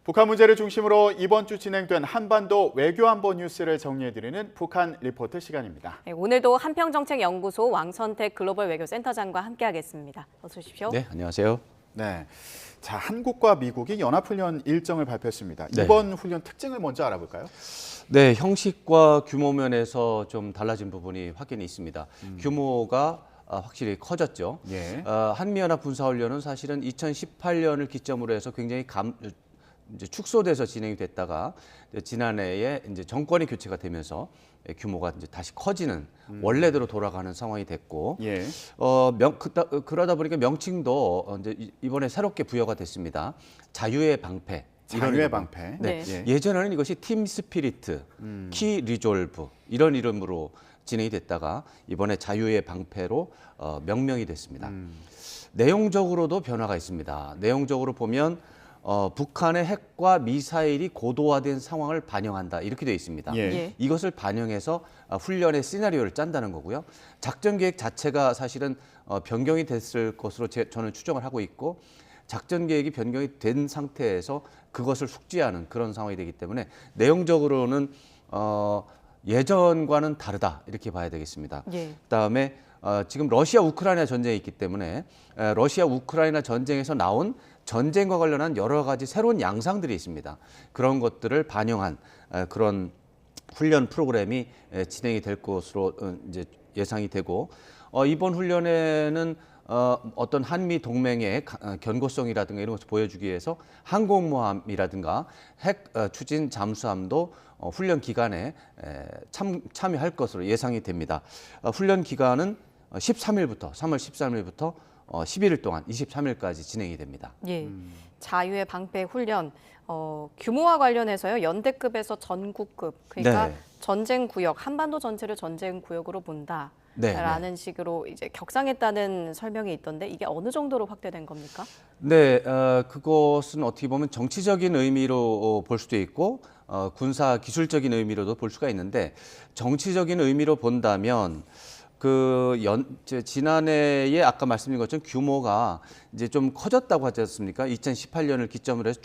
북한 문제를 중심으로 이번 주 진행된 한반도 외교안보 뉴스를 정리해드리는 북한 리포트 시간입니다. 네, 오늘도 한평정책연구소 왕선택 글로벌 외교센터장과 함께하겠습니다. 어서 오십시오. 네, 안녕하세요. 네, 자 한국과 미국이 연합훈련 일정을 발표했습니다. 네. 이번 훈련 특징을 먼저 알아볼까요? 네, 형식과 규모 면에서 좀 달라진 부분이 확연히 있습니다. 규모가 확실히 커졌죠. 예. 한미연합 군사훈련은 사실은 2018년을 기점으로 해서 굉장히 이제 축소돼서 진행이 됐다가 지난해에 이제 정권이 교체가 되면서 규모가 이제 다시 커지는 원래대로 돌아가는 상황이 됐고, 예. 그러다 보니까 명칭도 이제 이번에 새롭게 부여가 됐습니다. 자유의 방패. 자유의 방패. 네. 예. 예전에는 이것이 팀 스피리트, 키 리졸브 이런 이름으로 진행이 됐다가 이번에 자유의 방패로 명명이 됐습니다. 내용적으로도 변화가 있습니다. 내용적으로 보면 북한의 핵과 미사일이 고도화된 상황을 반영한다 이렇게 되어 있습니다. 예. 예. 이것을 반영해서 훈련의 시나리오를 짠다는 거고요. 작전 계획 자체가 사실은 변경이 됐을 것으로 저는 추정을 하고 있고, 작전 계획이 변경이 된 상태에서 그것을 숙지하는 그런 상황이 되기 때문에 내용적으로는 예전과는 다르다 이렇게 봐야 되겠습니다. 예. 그다음에 지금 러시아 우크라이나 전쟁이 있기 때문에 러시아 우크라이나 전쟁에서 나온 전쟁과 관련한 여러 가지 새로운 양상들이 있습니다. 그런 것들을 반영한 그런 훈련 프로그램이 진행이 될 것으로 이제 예상이 되고, 이번 훈련에는 어떤 한미 동맹의 견고성이라든가 이런 것을 보여주기 위해서 항공모함이라든가 핵 추진 잠수함도 훈련 기간에 참여할 것으로 예상이 됩니다. 훈련 기간은 13일부터 3월 13일부터 11일 동안 23일까지 진행이 됩니다. 예. 자유의 방패 훈련 규모와 관련해서요. 연대급에서 전국급, 그러니까 네. 전쟁 구역, 한반도 전체를 전쟁 구역으로 본다. 네, 라는 식으로 이제 격상했다는 설명이 있던데 이게 어느 정도로 확대된 겁니까? 네, 그것은 어떻게 보면 정치적인 의미로 볼 수도 있고 군사 기술적인 의미로도 볼 수가 있는데, 정치적인 의미로 본다면 지난해에 아까 말씀드린 것처럼 규모가 이제 좀 커졌다고 하지 않습니까? 2018년을 기점으로 해서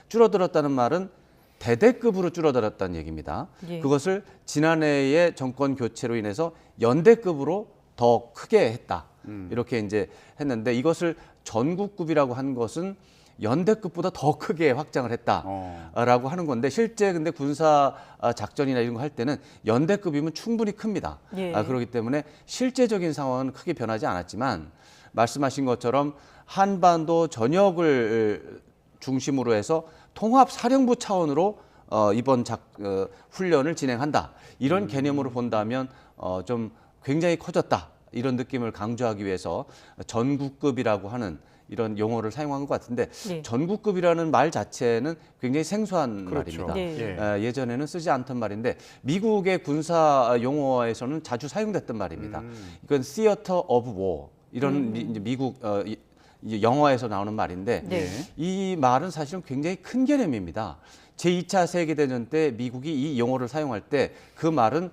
줄어들었다는 말은 대대급으로 줄어들었다는 얘기입니다. 예. 그것을 지난해에 정권 교체로 인해서 연대급으로 더 크게 했다. 이렇게 이제 했는데, 이것을 전국급이라고 한 것은 연대급보다 더 크게 확장을 했다라고 하는 건데, 실제 근데 군사 작전이나 이런 거 할 때는 연대급이면 충분히 큽니다. 예. 그렇기 때문에 실제적인 상황은 크게 변하지 않았지만, 말씀하신 것처럼 한반도 전역을 중심으로 해서 통합사령부 차원으로 이번 훈련을 진행한다. 이런 개념으로 본다면 좀 굉장히 커졌다. 이런 느낌을 강조하기 위해서 전국급이라고 하는 이런 용어를 사용한 것 같은데, 네. 전국급이라는 말 자체는 굉장히 생소한 그렇죠. 말입니다. 네. 예전에는 쓰지 않던 말인데 미국의 군사 용어에서는 자주 사용됐던 말입니다. 이건 Theater of War 이런 이제 미국 이제 영화에서 나오는 말인데, 네. 이 말은 사실은 굉장히 큰 개념입니다. 제2차 세계대전 때 미국이 이 용어를 사용할 때 그 말은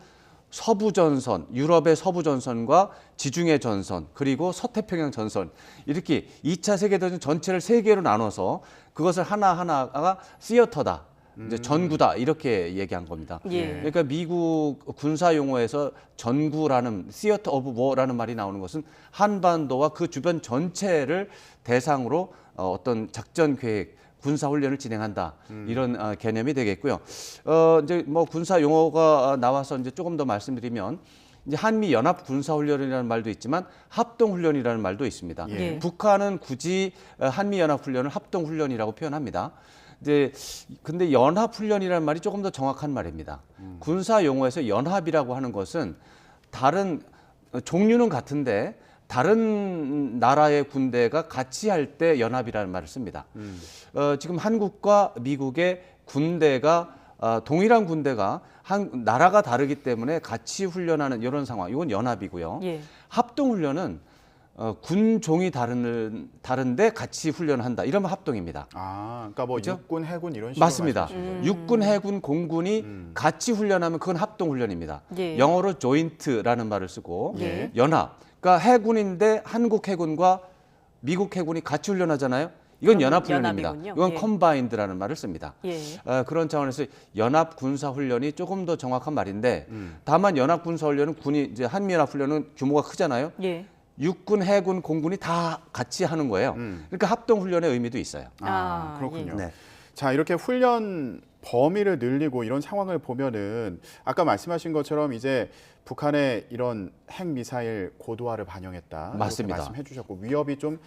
서부전선, 유럽의 서부전선과 지중해 전선, 그리고 서태평양 전선, 이렇게 2차 세계대전 전체를 세 개로 나눠서 그것을 하나하나가 시어터다, 이제 전구다 이렇게 얘기한 겁니다. 예. 그러니까 미국 군사 용어에서 전구라는 Theater of War라는 말이 나오는 것은 한반도와 그 주변 전체를 대상으로 어떤 작전 계획, 군사 훈련을 진행한다, 이런 개념이 되겠고요. 이제 뭐 군사 용어가 나와서 이제 조금 더 말씀드리면, 이제 한미 연합 군사 훈련이라는 말도 있지만 합동 훈련이라는 말도 있습니다. 예. 북한은 굳이 한미 연합 훈련을 합동 훈련이라고 표현합니다. 근데 연합 훈련이라는 말이 조금 더 정확한 말입니다. 군사 용어에서 연합이라고 하는 것은 다른 종류는 같은데 다른 나라의 군대가 같이 할 때 연합이라는 말을 씁니다. 지금 한국과 미국의 군대가 동일한 군대가 나라가 다르기 때문에 같이 훈련하는 이런 상황, 이건 연합이고요. 예. 합동 훈련은 군종이 다른데 같이 훈련한다. 이러면 합동입니다. 그러니까 뭐 그렇죠? 육군, 해군 이런 식으로 맞습니다. 말씀하시는 거예요? 육군, 해군, 공군이 같이 훈련하면 그건 합동 훈련입니다. 예. 영어로 joint라는 말을 쓰고, 예. 연합. 그러니까 해군인데 한국 해군과 미국 해군이 같이 훈련하잖아요. 이건 연합훈련입니다. 연합이군요. 이건 예. 컴바인드라는 말을 씁니다. 예. 그런 차원에서 연합군사훈련이 조금 더 정확한 말인데 다만 연합군사훈련은 군이 이제 한미연합훈련은 규모가 크잖아요. 예. 육군, 해군, 공군이 다 같이 하는 거예요. 그러니까 합동훈련의 의미도 있어요. 아, 그렇군요. 네. 자, 이렇게 훈련 범위를 늘리고 이런 상황을 보면은 아까 말씀하신 것처럼 이제 북한의 이런 핵 미사일 고도화를 반영했다. 맞습니다. 이렇게 말씀해 주셨고 위협이 좀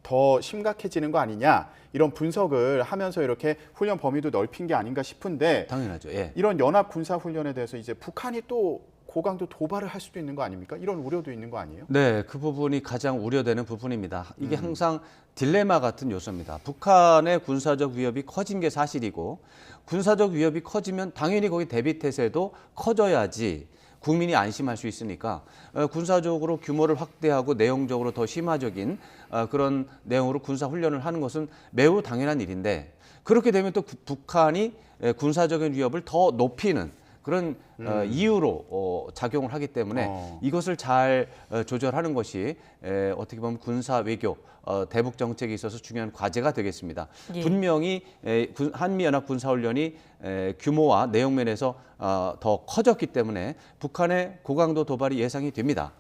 더 심각해지는 거 아니냐 이런 분석을 하면서 이렇게 훈련 범위도 넓힌 게 아닌가 싶은데 당연하죠. 예. 이런 연합 군사 훈련에 대해서 이제 북한이 또 고강도 도발을 할 수도 있는 거 아닙니까? 이런 우려도 있는 거 아니에요? 네, 그 부분이 가장 우려되는 부분입니다. 이게 항상 딜레마 같은 요소입니다. 북한의 군사적 위협이 커진 게 사실이고 군사적 위협이 커지면 당연히 거기 대비 태세도 커져야지 국민이 안심할 수 있으니까 군사적으로 규모를 확대하고 내용적으로 더 심화적인 그런 내용으로 군사 훈련을 하는 것은 매우 당연한 일인데 그렇게 되면 또 북한이 군사적인 위협을 더 높이는 그런 이유로 작용을 하기 때문에 이것을 잘 조절하는 것이 어떻게 보면 군사 외교 대북 정책에 있어서 중요한 과제가 되겠습니다. 예. 분명히 한미연합 군사훈련이 규모와 내용 면에서 더 커졌기 때문에 북한의 고강도 도발이 예상이 됩니다.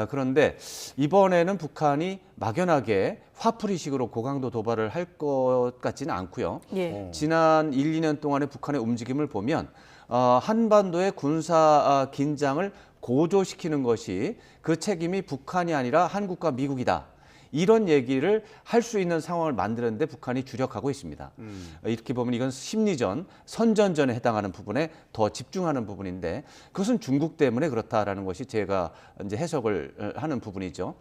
그런데 이번에는 북한이 막연하게 화풀이식으로 고강도 도발을 할 것 같지는 않고요. 예. 지난 1, 2년 동안의 북한의 움직임을 보면 한반도의 군사 긴장을 고조시키는 것이 그 책임이 북한이 아니라 한국과 미국이다. 이런 얘기를 할 수 있는 상황을 만드는데 북한이 주력하고 있습니다. 이렇게 보면 이건 심리전, 선전전에 해당하는 부분에 더 집중하는 부분인데 그것은 중국 때문에 그렇다라는 것이 제가 이제 해석을 하는 부분이죠.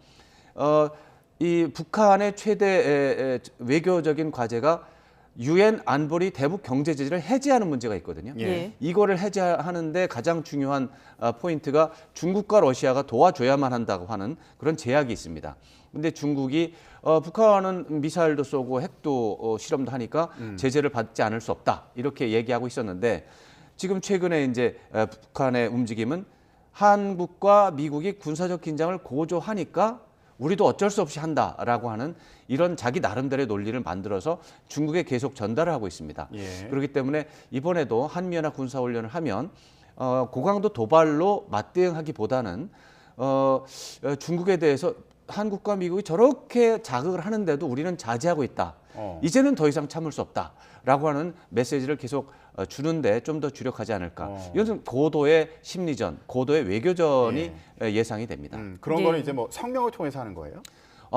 이 북한의 최대 외교적인 과제가 유엔 안보리 대북 경제 제재를 해제하는 문제가 있거든요. 예. 이거를 해제하는데 가장 중요한 포인트가 중국과 러시아가 도와줘야만 한다고 하는 그런 제약이 있습니다. 근데 중국이 북한은 미사일도 쏘고 핵도 실험도 하니까 제재를 받지 않을 수 없다. 이렇게 얘기하고 있었는데 지금 최근에 이제 북한의 움직임은 한국과 미국이 군사적 긴장을 고조하니까 우리도 어쩔 수 없이 한다라고 하는 이런 자기 나름대로의 논리를 만들어서 중국에 계속 전달을 하고 있습니다. 예. 그렇기 때문에 이번에도 한미연합 군사훈련을 하면 고강도 도발로 맞대응하기보다는 중국에 대해서 한국과 미국이 저렇게 자극을 하는데도 우리는 자제하고 있다. 이제는 더 이상 참을 수 없다라고 하는 메시지를 계속 주는데 좀 더 주력하지 않을까. 이것은 고도의 심리전, 고도의 외교전이 예상이 됩니다. 그런 예. 거는 이제 뭐 성명을 통해서 하는 거예요?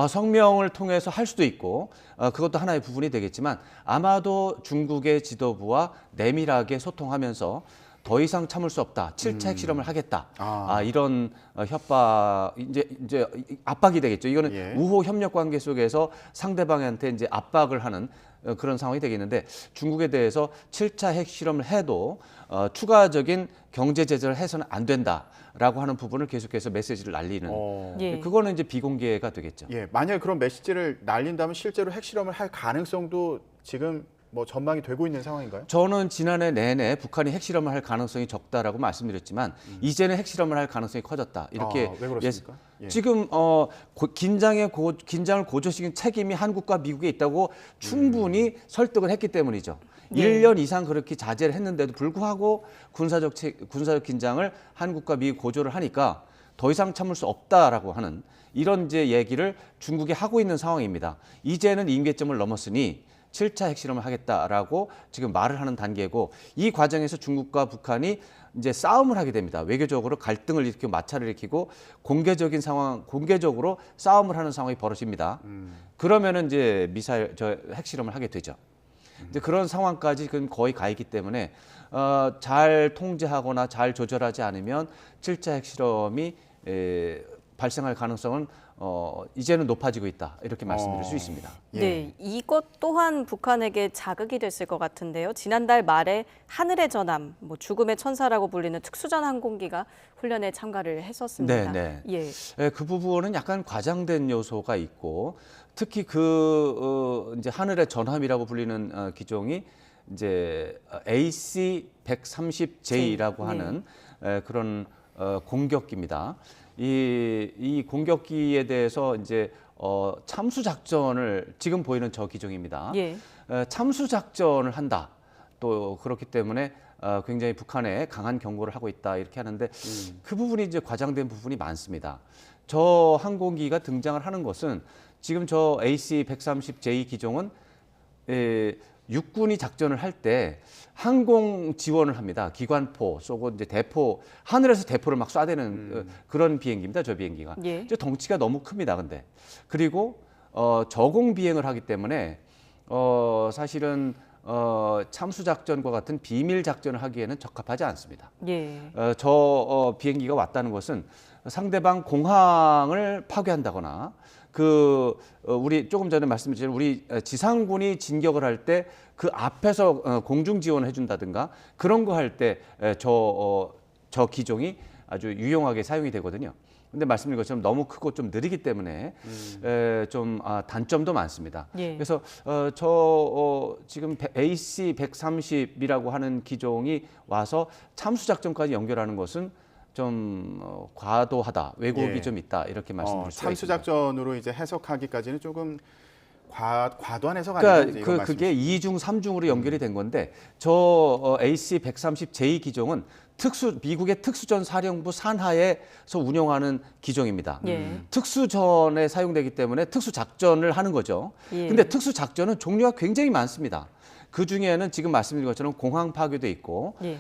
성명을 통해서 할 수도 있고 그것도 하나의 부분이 되겠지만 아마도 중국의 지도부와 내밀하게 소통하면서 더 이상 참을 수 없다. 7차 핵실험을 하겠다. 이런 협박 이제 압박이 되겠죠. 이거는 예. 우호 협력 관계 속에서 상대방한테 이제 압박을 하는 그런 상황이 되겠는데 중국에 대해서 7차 핵실험을 해도 추가적인 경제 제재를 해서는 안 된다라고 하는 부분을 계속해서 메시지를 날리는 예. 그거는 이제 비공개가 되겠죠. 예, 만약에 그런 메시지를 날린다면 실제로 핵실험을 할 가능성도 지금 뭐 전망이 되고 있는 상황인가요? 저는 지난해 내내 북한이 핵실험을 할 가능성이 적다라고 말씀드렸지만 이제는 핵실험을 할 가능성이 커졌다. 이렇게 왜 그렇습니까? 예. 지금 긴장을 고조시킨 책임이 한국과 미국에 있다고 충분히 설득을 했기 때문이죠. 네. 1년 이상 그렇게 자제를 했는데도 불구하고 군사적 긴장을 한국과 미국 고조를 하니까 더 이상 참을 수 없다라고 하는 이런 이제 얘기를 중국이 하고 있는 상황입니다. 이제는 임계점을 넘었으니 7차 핵실험을 하겠다라고 지금 말을 하는 단계고 이 과정에서 중국과 북한이 이제 싸움을 하게 됩니다. 외교적으로 갈등을 일으키고 마찰을 일으키고 공개적으로 싸움을 하는 상황이 벌어집니다. 그러면은 이제 핵실험을 하게 되죠. 이제 그런 상황까지 거의 가 있기 때문에 잘 통제하거나 잘 조절하지 않으면 7차 핵실험이 발생할 가능성은 이제는 높아지고 있다 이렇게 말씀드릴 수 있습니다. 예. 네, 이것 또한 북한에게 자극이 됐을 것 같은데요. 지난달 말에 하늘의 전함, 뭐 죽음의 천사라고 불리는 특수전 항공기가 훈련에 참가를 했었습니다. 네, 예. 그 부분은 약간 과장된 요소가 있고 특히 이제 하늘의 전함이라고 불리는 기종이 이제 AC-130J라고 하는 그런 공격기입니다. 이 공격기에 대해서 이제 참수 작전을 지금 보이는 저 기종입니다. 예. 참수 작전을 한다. 또 그렇기 때문에 굉장히 북한에 강한 경고를 하고 있다 이렇게 하는데 그 부분이 이제 과장된 부분이 많습니다. 저 항공기가 등장을 하는 것은 지금 저 AC-130J 기종은 육군이 작전을 할 때 항공 지원을 합니다. 기관포 쏘고 이제 대포 하늘에서 대포를 막 쏴대는 그런 비행기입니다. 저 비행기가. 예. 저 덩치가 너무 큽니다. 근데 그리고 저공 비행을 하기 때문에 사실은 참수 작전과 같은 비밀 작전을 하기에는 적합하지 않습니다. 예. 저 비행기가 왔다는 것은 상대방 공항을 파괴한다거나 우리 조금 전에 말씀드린 우리 지상군이 진격을 할 때 그 앞에서 공중 지원을 해준다든가 그런 거 할 때 저 기종이 아주 유용하게 사용이 되거든요. 근데 말씀드린 것처럼 너무 크고 좀 느리기 때문에 좀 단점도 많습니다. 예. 그래서 지금 AC-130이라고 하는 기종이 와서 참수 작전까지 연결하는 것은 좀 과도하다, 왜곡이 예. 좀 있다 이렇게 말씀드릴 수가 참수 있습니다. 작전으로 이제 해석하기까지는 조금 과도한 해석 아니에요? 이제 이런 그러니까 그게 말씀이시죠? 2중, 3중으로 연결이 된 건데 저 AC-130J 기종은 미국의 특수전 사령부 산하에서 운영하는 기종입니다. 예. 특수전에 사용되기 때문에 특수 작전을 하는 거죠. 예. 근데 특수 작전은 종류가 굉장히 많습니다. 그 중에는 지금 말씀드린 것처럼 공항 파괴도 있고 예.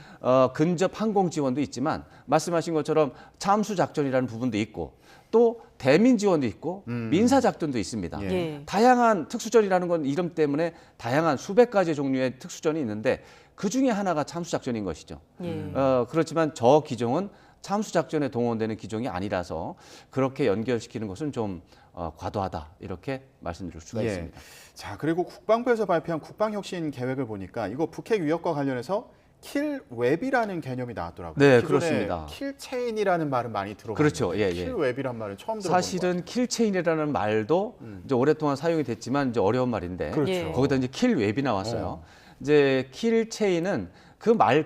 근접 항공 지원도 있지만 말씀하신 것처럼 참수 작전이라는 부분도 있고 또 대민 지원도 있고 민사 작전도 있습니다. 예. 예. 다양한 특수전이라는 건 이름 때문에 다양한 수백 가지 종류의 특수전이 있는데 그 중에 하나가 참수 작전인 것이죠. 예. 그렇지만 저 기종은 참수 작전에 동원되는 기종이 아니라서 그렇게 연결시키는 것은 좀 과도하다 이렇게 말씀드릴 수가 예. 있습니다. 자, 그리고 국방부에서 발표한 국방혁신 계획을 보니까 이거 북핵 위협과 관련해서 킬웹이라는 개념이 나왔더라고요. 네, 기존에 그렇습니다. 킬체인이라는 말은 많이 들어봤는데 그렇죠. 예, 예. 킬웹이란 말은 처음 들어본 것 사실은 킬체인이라는 말도 이제 오랫동안 사용이 됐지만 이제 어려운 말인데 그렇죠. 예. 거기다 이제 킬웹이 나왔어요. 이제 킬체인은 그 말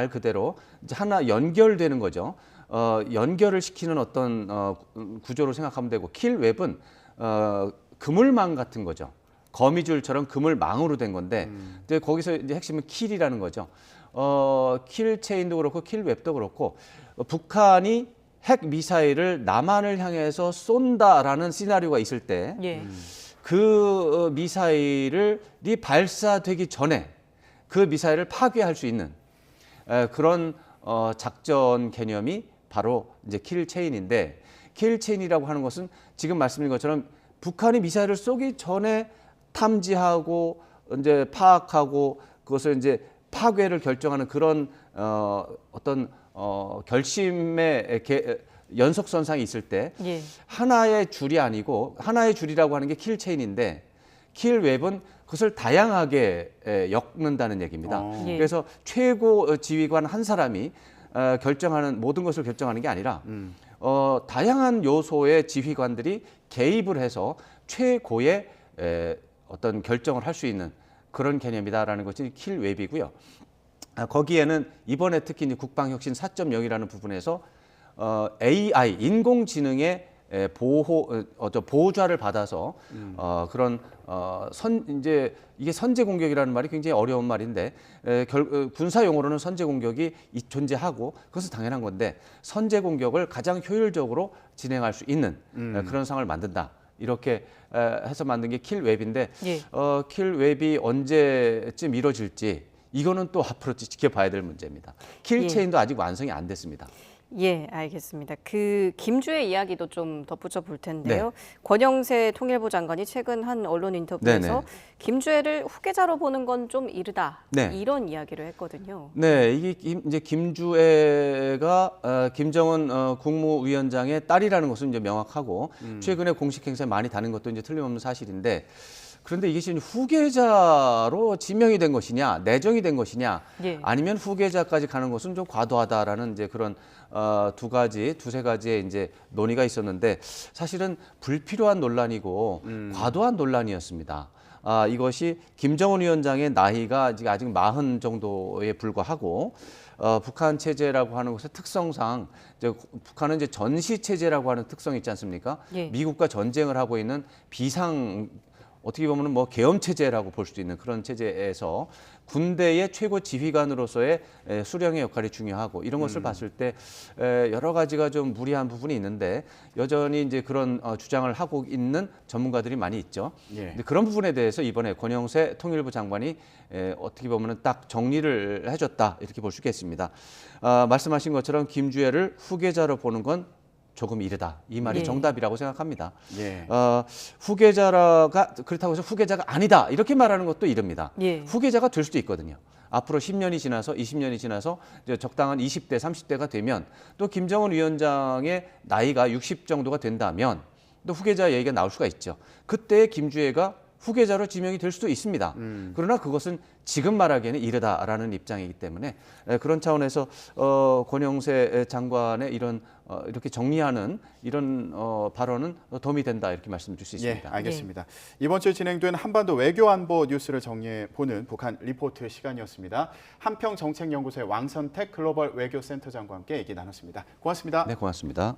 그대로 이제 하나 연결되는 거죠. 연결을 시키는 어떤 구조로 생각하면 되고 킬웹은 그물망 같은 거죠. 거미줄처럼 그물망으로 된 건데 이제 거기서 이제 핵심은 킬이라는 거죠. 킬체인도 그렇고 킬웹도 그렇고 북한이 핵 미사일을 남한을 향해서 쏜다라는 시나리오가 있을 때 예. 그 미사일이 발사되기 전에 그 미사일을 파괴할 수 있는 그런 작전 개념이 바로 이제 킬체인인데 킬체인이라고 하는 것은 지금 말씀드린 것처럼 북한이 미사일을 쏘기 전에 탐지하고 이제 파악하고 그것을 이제 파괴를 결정하는 그런 어떤 결심의 연속선상이 있을 때 예. 하나의 줄이 아니고 하나의 줄이라고 하는 게 킬체인인데 킬웹은 그것을 다양하게 엮는다는 얘기입니다. 예. 그래서 최고 지휘관 한 사람이 결정하는 모든 것을 결정하는 게 아니라 다양한 요소의 지휘관들이 개입을 해서 최고의 어떤 결정을 할 수 있는 그런 개념이다라는 것이 킬웹이고요. 거기에는 이번에 특히 이제 국방혁신 4.0이라는 부분에서 AI 인공지능의 보호좌를 받아서 그런 이제 이게 선제 공격이라는 말이 굉장히 어려운 말인데 군사 용어로는 선제 공격이 존재하고 그것은 당연한 건데 선제 공격을 가장 효율적으로 진행할 수 있는 그런 상황을 만든다. 이렇게 해서 만든 게 킬웹인데 예. 킬웹이 언제쯤 이루어질지 이거는 또 앞으로 지켜봐야 될 문제입니다. 킬체인도 아직 완성이 안 됐습니다. 예, 알겠습니다. 그 김주의 이야기도 좀 덧붙여 볼 텐데요. 네. 권영세 통일부 장관이 최근 한 언론 인터뷰에서 네네. 김주애를 후계자로 보는 건 좀 이르다. 네. 이런 이야기를 했거든요. 네, 이게 이제 김주애가 김정은 국무위원장의 딸이라는 것은 이제 명확하고 최근에 공식 행사에 많이 다닌 것도 이제 틀림없는 사실인데 그런데 이게 지금 후계자로 지명이 된 것이냐, 내정이 된 것이냐, 예. 아니면 후계자까지 가는 것은 좀 과도하다라는 이제 그런 두세 가지의 이제 논의가 있었는데 사실은 불필요한 논란이고 과도한 논란이었습니다. 이것이 김정은 위원장의 나이가 아직 40 정도에 불과하고 북한 체제라고 하는 것의 특성상 이제 북한은 이제 전시 체제라고 하는 특성이 있지 않습니까? 예. 미국과 전쟁을 하고 있는 비상 어떻게 보면 뭐 계엄 체제라고 볼 수도 있는 그런 체제에서 군대의 최고 지휘관으로서의 수령의 역할이 중요하고 이런 것을 봤을 때 여러 가지가 좀 무리한 부분이 있는데 여전히 이제 그런 주장을 하고 있는 전문가들이 많이 있죠. 예. 근데 그런 부분에 대해서 이번에 권영세 통일부 장관이 어떻게 보면 딱 정리를 해줬다 이렇게 볼 수 있겠습니다. 말씀하신 것처럼 김주애를 후계자로 보는 건 조금 이르다. 이 말이 예. 정답이라고 생각합니다. 예. 후계자가 그렇다고 해서 후계자가 아니다. 이렇게 말하는 것도 이릅니다. 예. 후계자가 될 수도 있거든요. 앞으로 10년이 지나서 20년이 지나서 이제 적당한 20대, 30대가 되면 또 김정은 위원장의 나이가 60 정도가 된다면 또 후계자 얘기가 나올 수가 있죠. 그때 김주애가 후계자로 지명이 될 수도 있습니다. 그러나 그것은 지금 말하기에는 이르다라는 입장이기 때문에 그런 차원에서 권영세 장관의 이런 이렇게 정리하는 이런 발언은 도움이 된다 이렇게 말씀드릴 수 있습니다. 예, 알겠습니다. 이번 주에 진행된 한반도 외교안보 뉴스를 정리해 보는 북한 리포트 시간이었습니다. 한평정책연구소의 왕선택 글로벌 외교센터장과 함께 얘기 나눴습니다. 고맙습니다. 네, 고맙습니다.